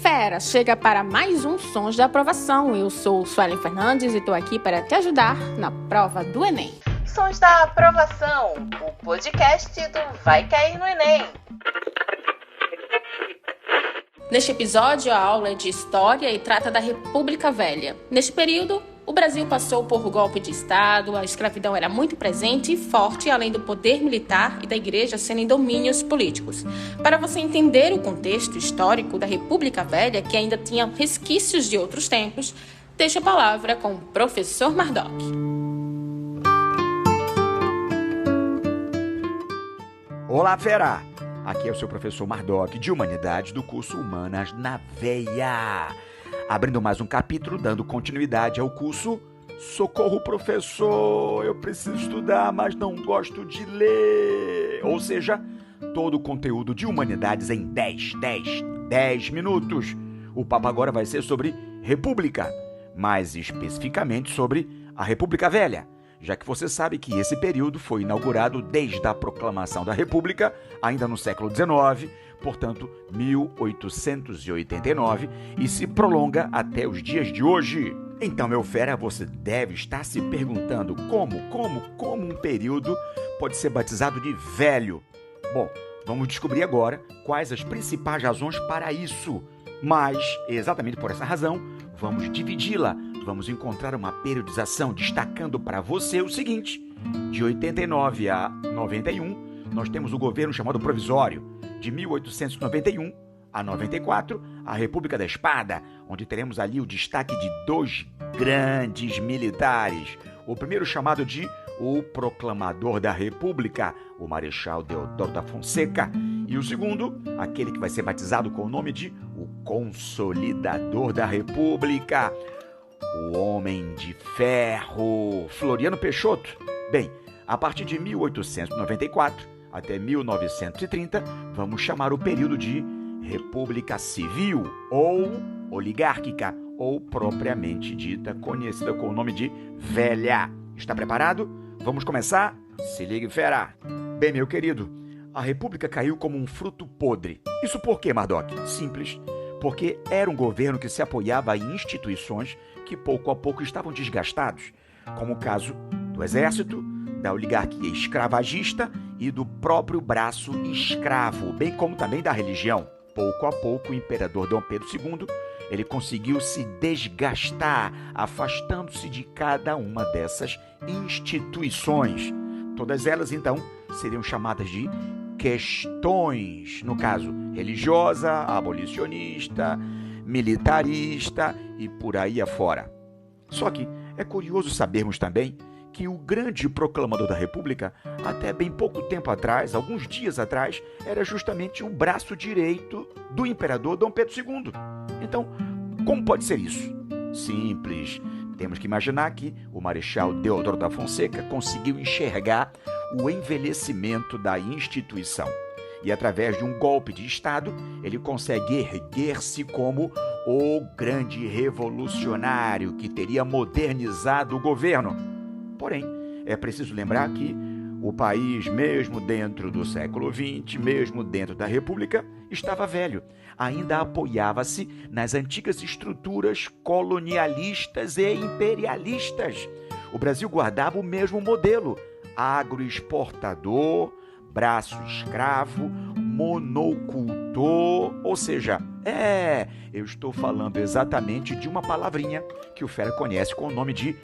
Fera chega para mais um Sons da Aprovação. Eu sou Suelen Fernandes e estou aqui para te ajudar na prova do Enem. Sons da Aprovação, o podcast do Vai Cair no Enem. Neste episódio, a aula é de História e trata da República Velha. Neste período, o Brasil passou por golpe de Estado, a escravidão era muito presente e forte, além do poder militar e da Igreja serem domínios políticos. Para você entender o contexto histórico da República Velha, que ainda tinha resquícios de outros tempos, deixo a palavra com o professor Mardoc. Olá, fera! Aqui é o seu professor Mardoc, de Humanidades, do curso Humanas na Veia. Abrindo mais um capítulo, dando continuidade ao curso Socorro, professor! Eu preciso estudar, mas não gosto de ler. Ou seja, todo o conteúdo de Humanidades em 10 minutos. O papo agora vai ser sobre República, mais especificamente sobre a República Velha, já que você sabe que esse período foi inaugurado desde a proclamação da República, ainda no século XIX, portanto, 1889, e se prolonga até os dias de hoje. Então, meu fera, você deve estar se perguntando como um período pode ser batizado de velho. Bom, vamos descobrir agora quais as principais razões para isso. Mas, exatamente por essa razão, vamos dividi-la. Vamos encontrar uma periodização destacando para você o seguinte: de 89 a 91, nós temos o governo chamado provisório. De 1891 a 94, a República da Espada, onde teremos ali o destaque de dois grandes militares. O primeiro chamado de o Proclamador da República, o Marechal Deodoro da Fonseca, e o segundo, aquele que vai ser batizado com o nome de o Consolidador da República, o Homem de Ferro, Floriano Peixoto. Bem, a partir de 1894 até 1930, vamos chamar o período de República Civil ou Oligárquica, ou propriamente dita, conhecida com o nome de Velha. Está preparado? Vamos começar? Se ligue, fera! Bem, meu querido, a República caiu como um fruto podre. Isso por quê, Mardoc? Simples. Porque era um governo que se apoiava em instituições que pouco a pouco estavam desgastados, como o caso do Exército, da oligarquia escravagista e do próprio braço escravo, bem como também da religião. Pouco a pouco, o imperador Dom Pedro II, ele conseguiu se desgastar, afastando-se de cada uma dessas instituições. Todas elas, então, seriam chamadas de questões, no caso, religiosa, abolicionista, militarista e por aí afora. Só que é curioso sabermos também que o grande proclamador da República, até bem pouco tempo atrás, alguns dias atrás, era justamente o braço direito do imperador Dom Pedro II. Então, como pode ser isso? Simples. Temos que imaginar que o Marechal Deodoro da Fonseca conseguiu enxergar o envelhecimento da instituição. E através de um golpe de Estado, ele consegue erguer-se como o grande revolucionário que teria modernizado o governo. Porém, é preciso lembrar que o país, mesmo dentro do século XX, mesmo dentro da República, estava velho. Ainda apoiava-se nas antigas estruturas colonialistas e imperialistas. O Brasil guardava o mesmo modelo: agroexportador, braço escravo, monocultor, ou seja, eu estou falando exatamente de uma palavrinha que o fera conhece com o nome de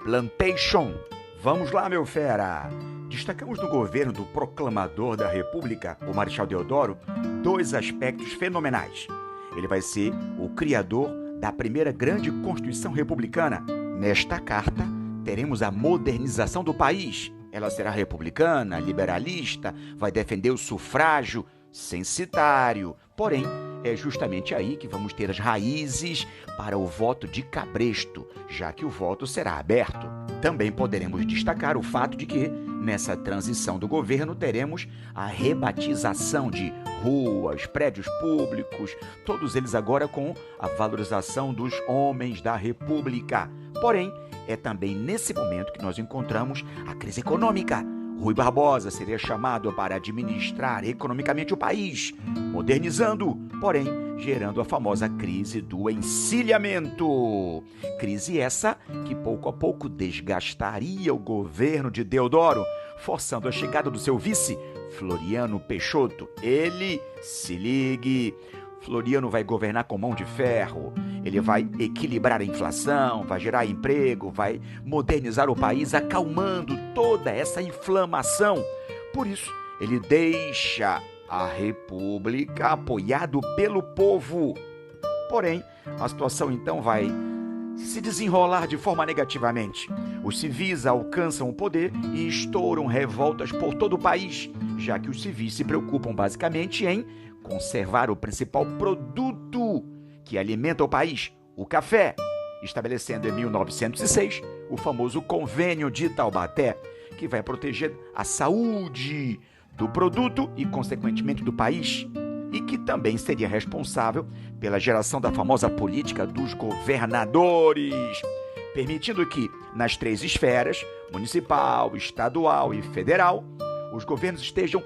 plantation. Vamos lá, meu fera! Destacamos no governo do Proclamador da República, o Marechal Deodoro, dois aspectos fenomenais. Ele vai ser o criador da primeira grande Constituição Republicana. Nesta carta, teremos a modernização do país. Ela será republicana, liberalista, vai defender o sufrágio censitário. Porém, é justamente aí que vamos ter as raízes para o voto de cabresto, já que o voto será aberto. Também poderemos destacar o fato de que, nessa transição do governo, teremos a rebatização de ruas, prédios públicos, todos eles agora com a valorização dos homens da República. Porém, é também nesse momento que nós encontramos a crise econômica. Rui Barbosa seria chamado para administrar economicamente o país, modernizando, porém gerando a famosa crise do encilhamento. Crise essa que pouco a pouco desgastaria o governo de Deodoro, forçando a chegada do seu vice, Floriano Peixoto. Ele, se ligue, Floriano vai governar com mão de ferro, ele vai equilibrar a inflação, vai gerar emprego, vai modernizar o país, acalmando toda essa inflamação. Por isso, ele deixa a República apoiado pelo povo. Porém, a situação então vai se desenrolar de forma negativamente. Os civis alcançam o poder e estouram revoltas por todo o país, já que os civis se preocupam basicamente em conservar o principal produto que alimenta o país, o café, estabelecendo em 1906 o famoso Convênio de Taubaté, que vai proteger a saúde do produto e, consequentemente, do país, e que também seria responsável pela geração da famosa política dos governadores, permitindo que, nas 3 esferas, municipal, estadual e federal, os governos estejam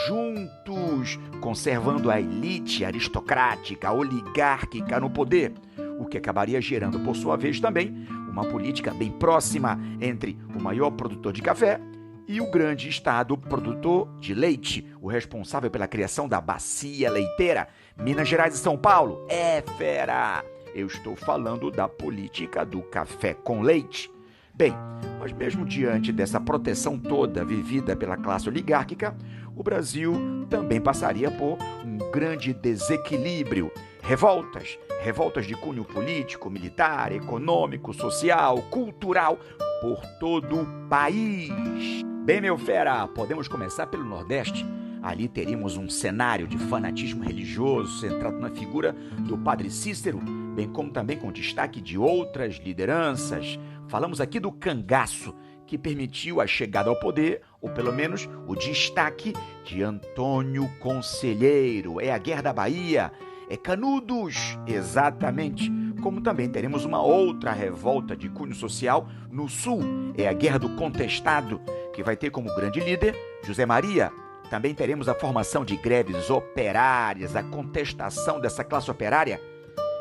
juntos, conservando a elite aristocrática, oligárquica no poder, o que acabaria gerando, por sua vez, também uma política bem próxima entre o maior produtor de café e o grande estado produtor de leite, o responsável pela criação da bacia leiteira, Minas Gerais e São Paulo. É fera! Eu estou falando da política do café com leite. Bem, mas mesmo diante dessa proteção toda vivida pela classe oligárquica, o Brasil também passaria por um grande desequilíbrio. Revoltas de cunho político, militar, econômico, social, cultural, por todo o país. Bem, meu fera, podemos começar pelo Nordeste. Ali teríamos um cenário de fanatismo religioso centrado na figura do Padre Cícero, bem como também com destaque de outras lideranças. Falamos aqui do cangaço, que permitiu a chegada ao poder, ou pelo menos o destaque de Antônio Conselheiro. É a Guerra da Bahia, é Canudos, exatamente. Como também teremos uma outra revolta de cunho social no Sul, é a Guerra do Contestado, que vai ter como grande líder José Maria. Também teremos a formação de greves operárias, a contestação dessa classe operária,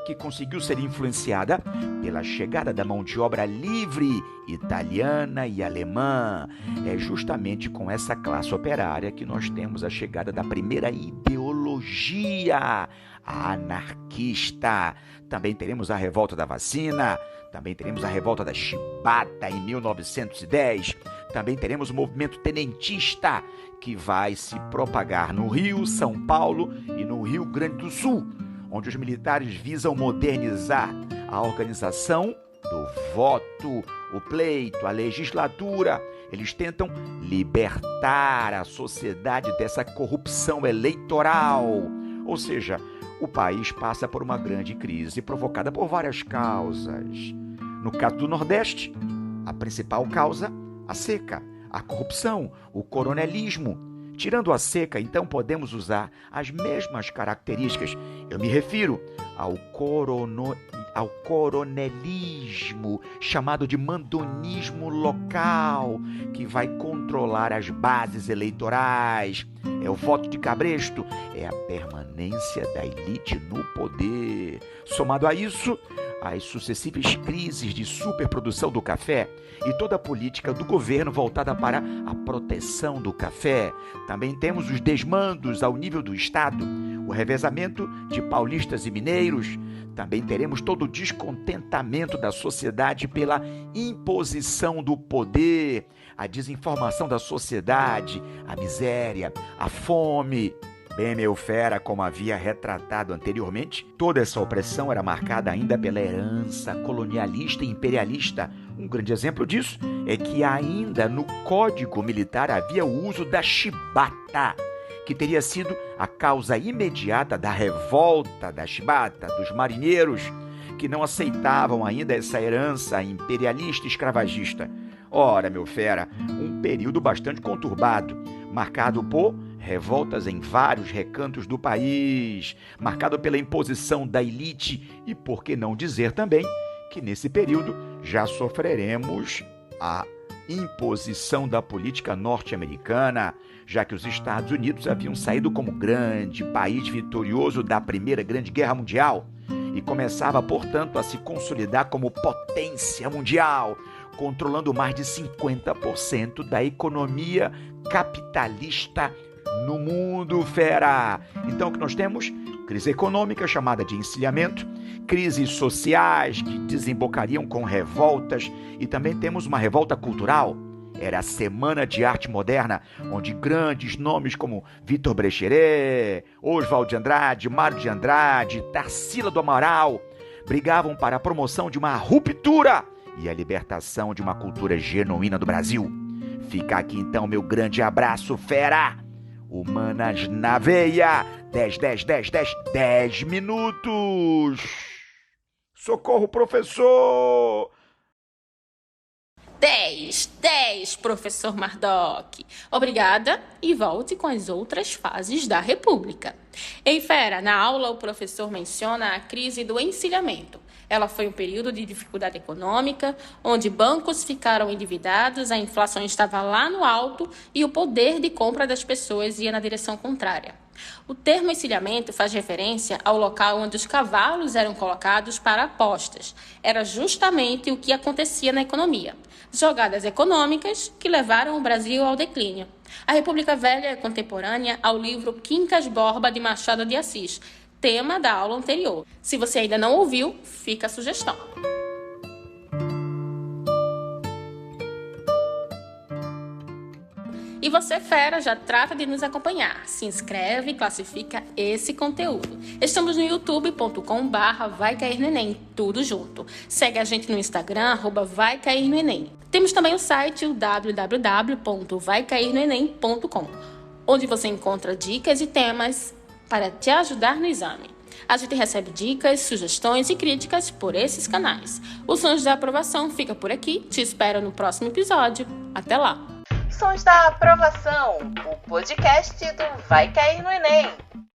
que conseguiu ser influenciada pela chegada da mão de obra livre italiana e alemã. É justamente com essa classe operária que nós temos a chegada da primeira ideologia anarquista. Também teremos a revolta da vacina, também teremos a revolta da chibata em 1910, também teremos o movimento tenentista, que vai se propagar no Rio, São Paulo e no Rio Grande do Sul, onde os militares visam modernizar a organização do voto, o pleito, a legislatura. Eles tentam libertar a sociedade dessa corrupção eleitoral. Ou seja, o país passa por uma grande crise provocada por várias causas. No caso do Nordeste, a principal causa, a seca, a corrupção, o coronelismo. Tirando a seca, então, podemos usar as mesmas características. Eu me refiro ao coronelismo, chamado de mandonismo local, que vai controlar as bases eleitorais. É o voto de cabresto, é a permanência da elite no poder. Somado a isso, as sucessivas crises de superprodução do café e toda a política do governo voltada para a proteção do café. Também temos os desmandos ao nível do Estado, o revezamento de paulistas e mineiros. Também teremos todo o descontentamento da sociedade pela imposição do poder, a desinformação da sociedade, a miséria, a fome. Bem, meu fera, como havia retratado anteriormente, toda essa opressão era marcada ainda pela herança colonialista e imperialista. Um grande exemplo disso é que ainda no Código Militar havia o uso da chibata, que teria sido a causa imediata da revolta da chibata, dos marinheiros, que não aceitavam ainda essa herança imperialista e escravagista. Ora, meu fera, um período bastante conturbado, marcado por revoltas em vários recantos do país, marcado pela imposição da elite e, por que não dizer também, que nesse período já sofreremos a imposição da política norte-americana, já que os Estados Unidos haviam saído como grande país vitorioso da Primeira Grande Guerra Mundial e começava, portanto, a se consolidar como potência mundial, controlando mais de 50% da economia capitalista no mundo, fera. Então, o que nós temos? Crise econômica, chamada de encilhamento, crises sociais que desembocariam com revoltas e também temos uma revolta cultural. Era a Semana de Arte Moderna, onde grandes nomes como Vitor Brecheret, Oswald de Andrade, Mário de Andrade, Tarsila do Amaral brigavam para a promoção de uma ruptura e a libertação de uma cultura genuína do Brasil. Fica aqui então meu grande abraço, fera! Humanas na veia, 10 minutos! Socorro, professor! 10, professor Mardoc. Obrigada e volte com as outras fases da República. Em fera, na aula o professor menciona a crise do encilhamento. Ela foi um período de dificuldade econômica, onde bancos ficaram endividados, a inflação estava lá no alto e o poder de compra das pessoas ia na direção contrária. O termo encilhamento faz referência ao local onde os cavalos eram colocados para apostas. Era justamente o que acontecia na economia. Jogadas econômicas que levaram o Brasil ao declínio. A República Velha é contemporânea ao livro Quincas Borba de Machado de Assis, tema da aula anterior. Se você ainda não ouviu, fica a sugestão. E você, fera, já trata de nos acompanhar. Se inscreve e classifica esse conteúdo. Estamos no youtube.com/VaiCairNoEnem, tudo junto. Segue a gente no Instagram, @VaiCairNoEnem. Temos também o site, o www.vaicairnoenem.com, onde você encontra dicas e temas para te ajudar no exame. A gente recebe dicas, sugestões e críticas por esses canais. O Sons da Aprovação fica por aqui. Te espero no próximo episódio. Até lá! Sons da Aprovação, o podcast do Vai Cair no Enem.